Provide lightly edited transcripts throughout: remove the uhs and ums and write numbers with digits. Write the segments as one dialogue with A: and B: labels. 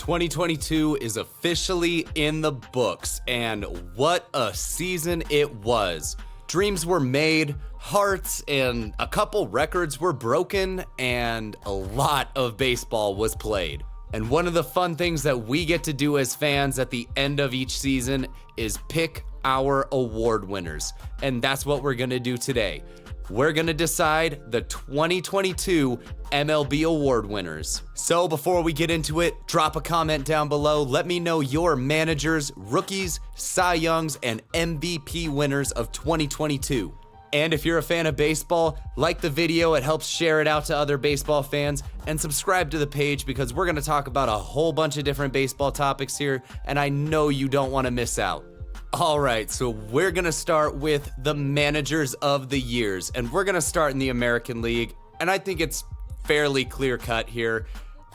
A: 2022 is officially in the books, and what a season it was. Dreams were made, hearts and a couple records were broken, and a lot of baseball was played. And one of the fun things that we get to do as fans at the end of each season is pick our award winners. And that's what we're gonna do today. We're gonna decide the 2022 MLB award winners. So before we get into it, drop a comment down below. Let me know your managers, rookies, Cy Youngs, and MVP winners of 2022. And if you're a fan of baseball, like the video, it helps share it out to other baseball fans, and subscribe to the page because we're gonna talk about a whole bunch of different baseball topics here, and I know you don't wanna miss out. All right, so we're gonna start with the managers of the years, and we're gonna start in the American League, and I think it's fairly clear cut here.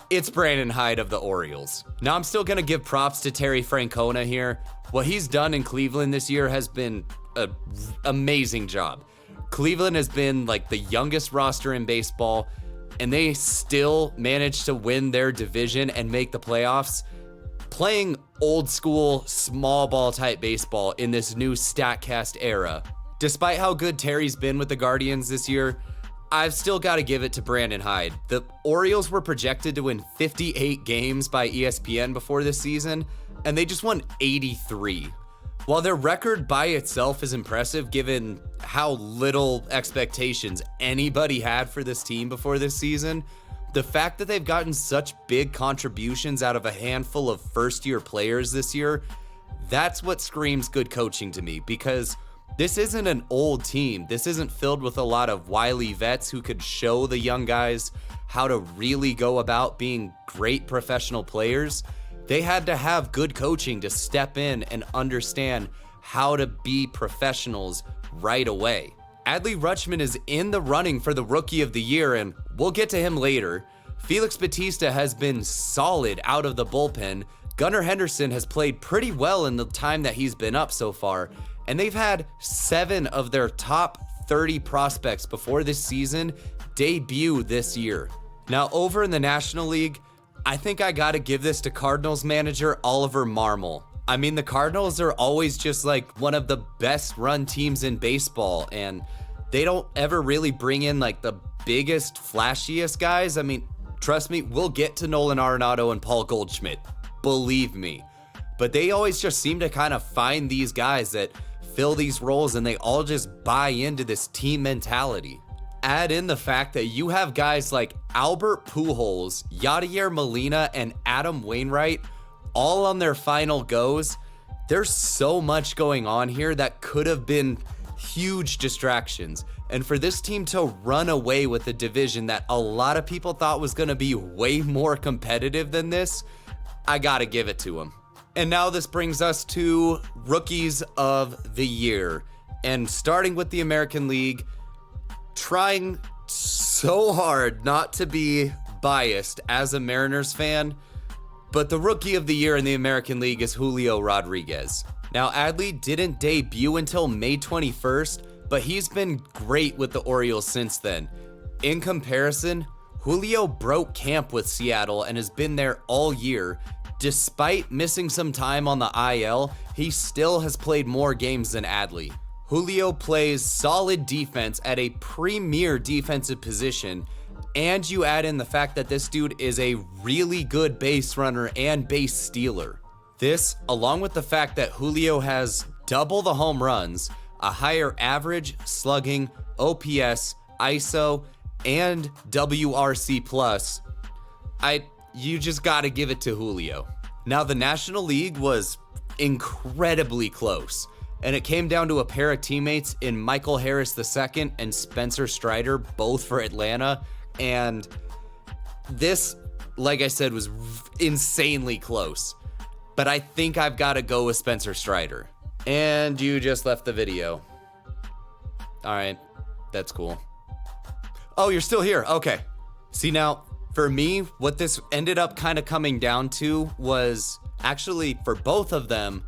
A: It's Brandon Hyde of the Orioles. Now, I'm still gonna give props to Terry Francona here. What he's done in Cleveland this year has been an amazing job. Cleveland has been like the youngest roster in baseball, and they still managed to win their division and make the playoffs, playing old school, small ball type baseball in this new StatCast era. Despite how good Terry's been with the Guardians this year, I've still got to give it to Brandon Hyde. The Orioles were projected to win 58 games by ESPN before this season, and they just won 83. While their record by itself is impressive given how little expectations anybody had for this team before this season, the fact that they've gotten such big contributions out of a handful of first-year players this year, that's what screams good coaching to me, because this isn't an old team. This isn't filled with a lot of wily vets who could show the young guys how to really go about being great professional players. They had to have good coaching to step in and understand how to be professionals right away. Adley Rutschman is in the running for the Rookie of the Year, and we'll get to him later. Felix Bautista has been solid out of the bullpen. Gunnar Henderson has played pretty well in the time that he's been up so far, and they've had 7 of their top 30 prospects before this season debut this year. Now, over in the National League, I think I gotta give this to Cardinals manager Oliver Marmol. I mean, the Cardinals are always just like one of the best run teams in baseball, and they don't ever really bring in like the biggest, flashiest guys. I mean, trust me, we'll get to Nolan Arenado and Paul Goldschmidt, believe me. But they always just seem to kind of find these guys that fill these roles, and they all just buy into this team mentality. Add in the fact that you have guys like Albert Pujols, Yadier Molina, and Adam Wainwright all on their final goes. There's so much going on here that could have been huge distractions. And for this team to run away with a division that a lot of people thought was going to be way more competitive than this, I gotta give it to them. And now this brings us to Rookies of the Year. And starting with the American League, trying so hard not to be biased as a Mariners fan, but the Rookie of the Year in the American League is Julio Rodriguez. Now, Adley didn't debut until May 21st, but he's been great with the Orioles since then. In comparison, Julio broke camp with Seattle and has been there all year. Despite missing some time on the IL, he still has played more games than Adley. Julio plays solid defense at a premier defensive position, and you add in the fact that this dude is a really good base runner and base stealer. This, along with the fact that Julio has double the home runs, a higher average, slugging, OPS, ISO, and WRC+, you just gotta give it to Julio. Now, the National League was incredibly close, and it came down to a pair of teammates in Michael Harris II and Spencer Strider, both for Atlanta. And this, like I said, was insanely close. But I think I've got to go with Spencer Strider. And you just left the video. All right, that's cool. Oh, you're still here. Okay. See, now, for me, what this ended up kind of coming down to was actually, for both of them,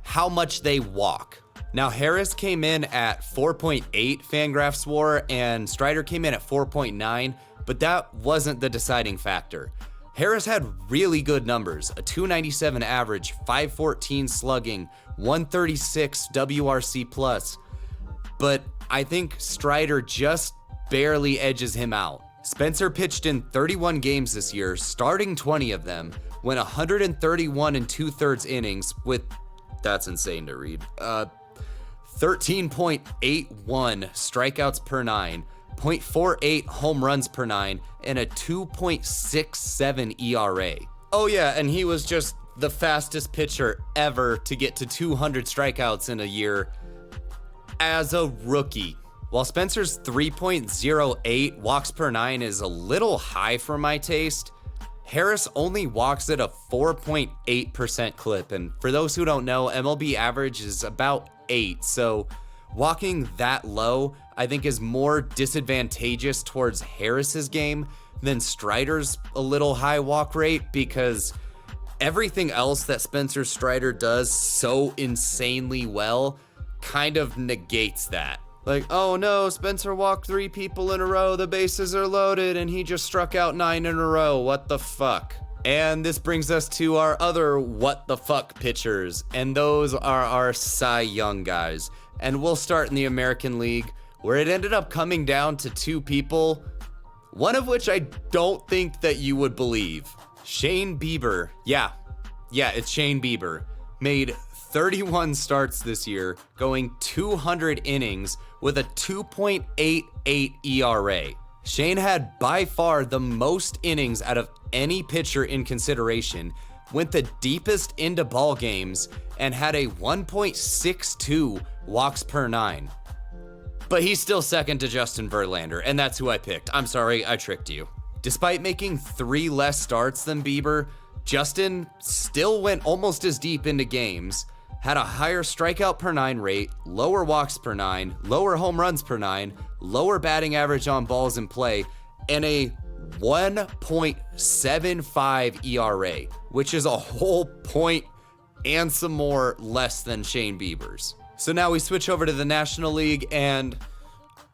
A: how much they walk. Now, Harris came in at 4.8 Fangraphs swore, and Strider came in at 4.9, but that wasn't the deciding factor. Harris had really good numbers, a 297 average, 514 slugging, 136 WRC plus, but I think Strider just barely edges him out. Spencer pitched in 31 games this year, starting 20 of them, went 131 and 2/3 innings with, that's insane to read, 13.81 strikeouts per 9, 0.48 home runs per 9, and a 2.67 ERA. Oh yeah, and he was just the fastest pitcher ever to get to 200 strikeouts in a year as a rookie. While Spencer's 3.08 walks per 9 is a little high for my taste, Harris only walks at a 4.8% clip, and for those who don't know, MLB average is about 8, so walking that low I think is more disadvantageous towards Harris's game than Strider's a little high walk rate, because everything else that Spencer Strider does so insanely well kind of negates that. Like, oh no, Spencer walked 3 people in a row, the bases are loaded, and he just struck out 9 in a row, what the fuck? And this brings us to our other what the fuck pitchers, and those are our Cy Young guys. And we'll start in the American League, where it ended up coming down to 2 people, one of which I don't think that you would believe. Shane Bieber, yeah, it's Shane Bieber, made 31 starts this year, going 200 innings with a 2.88 ERA. Shane had by far the most innings out of any pitcher in consideration, went the deepest into ball games, and had a 1.62 walks per 9. But he's still second to Justin Verlander, and that's who I picked. I'm sorry, I tricked you. Despite making 3 less starts than Bieber, Justin still went almost as deep into games, had a higher strikeout per 9 rate, lower walks per 9, lower home runs per 9, lower batting average on balls in play, and a 1.75 ERA, which is a whole point and some more less than Shane Bieber's. So now we switch over to the National League, and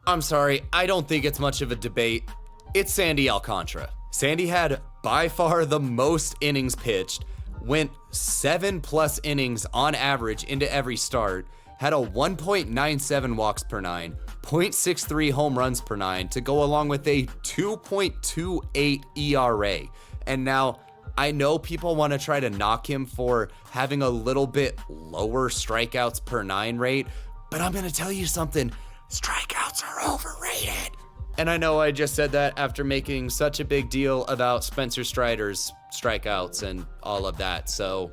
A: I'm sorry, I don't think it's much of a debate. It's Sandy Alcantara. Sandy had by far the most innings pitched, went 7+ innings on average into every start, had a 1.97 walks per 9, 0.63 home runs per 9 to go along with a 2.28 ERA. And now I know people want to try to knock him for having a little bit lower strikeouts per 9 rate, but I'm going to tell you something, strikeouts are overrated. And I know I just said that after making such a big deal about Spencer Strider's strikeouts and all of that, so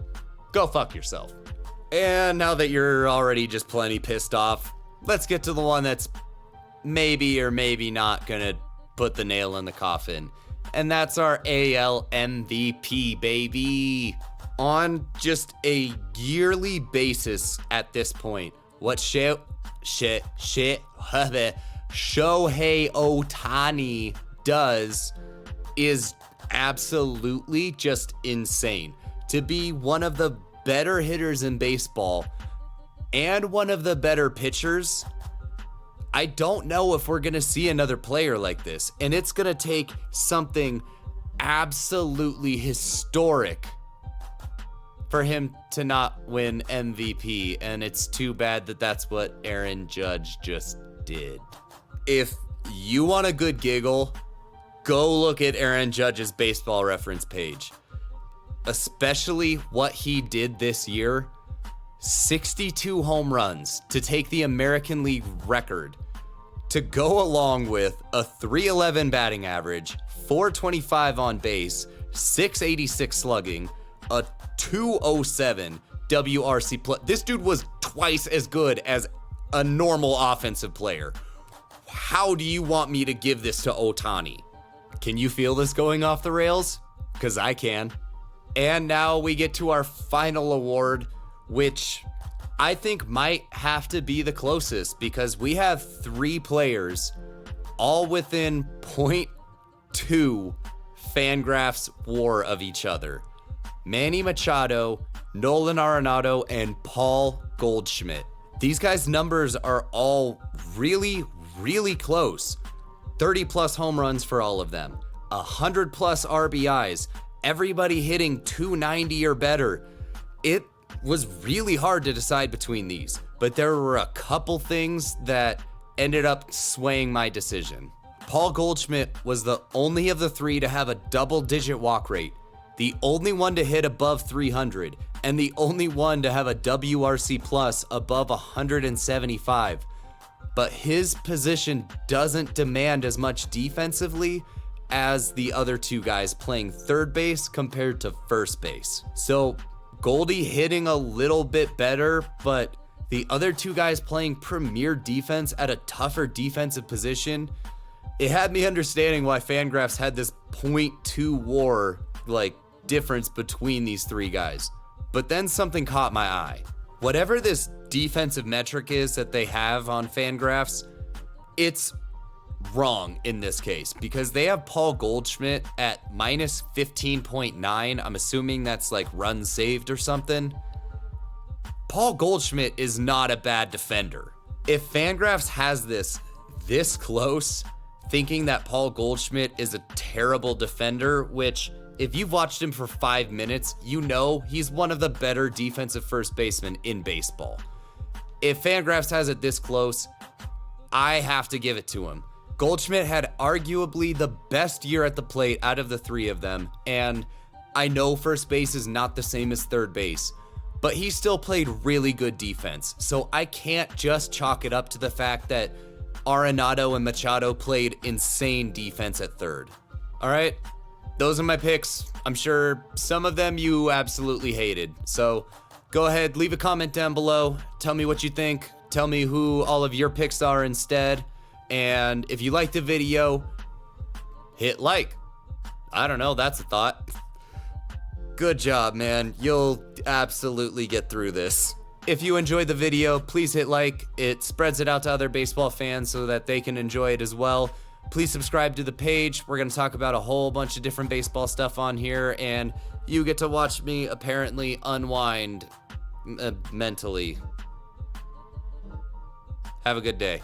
A: go fuck yourself. And now that you're already just plenty pissed off, let's get to the one that's maybe or maybe not gonna put the nail in the coffin. And that's our AL MVP, baby. On just a yearly basis at this point, what Shohei Ohtani does is absolutely just insane. To be one of the better hitters in baseball and one of the better pitchers, I don't know if we're going to see another player like this. And it's going to take something absolutely historic for him to not win MVP. And it's too bad that that's what Aaron Judge just did. If you want a good giggle, go look at Aaron Judge's baseball reference page. Especially what he did this year. 62 home runs to take the American League record, to go along with a 311 batting average, 425 on base, 686 slugging, a 207 WRC plus. This dude was twice as good as a normal offensive player. How do you want me to give this to Ohtani? Can you feel this going off the rails? Because I can. And now we get to our final award, which I think might have to be the closest, because we have 3 players all within 0.2 Fangraphs WAR of each other. Manny Machado, Nolan Arenado, and Paul Goldschmidt. These guys' numbers are all really close. 30+ home runs for all of them, 100+ RBIs, everybody hitting 290 or better. It was really hard to decide between these, but there were a couple things that ended up swaying my decision. Paul Goldschmidt was the only of the three to have a double-digit walk rate, the only one to hit above 300, and the only one to have a WRC plus above 175. But his position doesn't demand as much defensively as the other two guys playing third base compared to first base. So Goldie hitting a little bit better, but the other two guys playing premier defense at a tougher defensive position, it had me understanding why Fangraphs had this 0.2 WAR difference between these three guys. But then something caught my eye. Whatever this defensive metric is that they have on Fangraphs, it's wrong in this case because they have Paul Goldschmidt at minus 15.9. I'm assuming that's like runs saved or something. Paul Goldschmidt is not a bad defender. If Fangraphs has this close, thinking that Paul Goldschmidt is a terrible defender, which if you've watched him for 5 minutes, you know he's one of the better defensive first basemen in baseball. If Fangraphs has it this close, I have to give it to him. Goldschmidt had arguably the best year at the plate out of the three of them, and I know first base is not the same as third base, but he still played really good defense, so I can't just chalk it up to the fact that Arenado and Machado played insane defense at third. All right, those are my picks. I'm sure some of them you absolutely hated, so go ahead, leave a comment down below, tell me what you think, tell me who all of your picks are instead. And if you liked the video, hit like. I don't know, that's a thought. Good job, man. You'll absolutely get through this. If you enjoyed the video, please hit like. It spreads it out to other baseball fans so that they can enjoy it as well. Please subscribe to the page. We're going to talk about a whole bunch of different baseball stuff on here, and you get to watch me apparently unwind mentally. Have a good day.